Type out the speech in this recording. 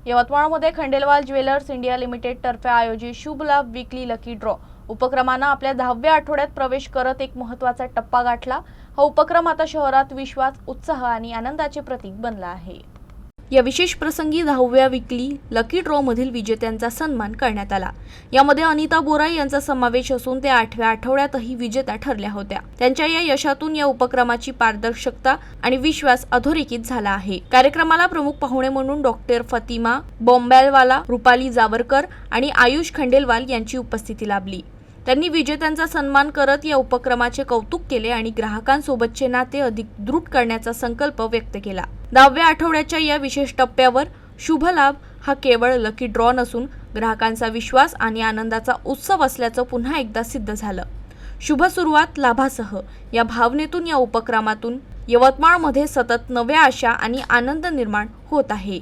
यवतमाळमध्ये Khandelwal jewellers India limited तर्फे आयोजित शुभ लाभ वीकली लकी ड्रॉ उपक्रमानं आपल्या 10व्या आठवड्यात प्रवेश करत एक महत्त्वाचा टप्पा गाठला। हा उपक्रम आता शहरात विश्वास, उत्साह आणि आनंदाचे प्रतीक बनला आहे। या विशेष प्रसंगी 10व्या वीकली लकी ड्रॉ मधील विजेत्यांचा सन्मान करण्यात आला। यामध्ये अनिता बोराई यांचा समावेश असून ते 8व्या आठवड्यातही विजेत्या ठरल्या होत्या। त्यांच्या या यशातून या उपक्रमाची पारदर्शकता आणि विश्वास अधोरेखित झाला आहे। कार्यक्रमाला प्रमुख पाहुणे म्हणून डॉक्टर फतिमा बॉम्बेलवाला, रुपाली जावरकर आणि आयुष खंडेलवाल यांची उपस्थिती लाभली। त्यांनी विजेत्यांचा सन्मान करत या उपक्रमाचे कौतुक केले आणि ग्राहकांसोबतचे नाते अधिक दृढ करण्याचा संकल्प व्यक्त केला। 10व्या आठवड्याच्या या विशेष टप्प्यावर शुभ लाभ हा केवळ लकी ड्रॉ नसून ग्राहकांचा विश्वास आणि आनंदाचा उत्सव असल्याचं पुन्हा एकदा सिद्ध झालं। शुभ सुरुवात लाभासह या भावनेतून या उपक्रमातून यवतमाळमध्ये सतत नव्या आशा आणि आनंद निर्माण होत आहे।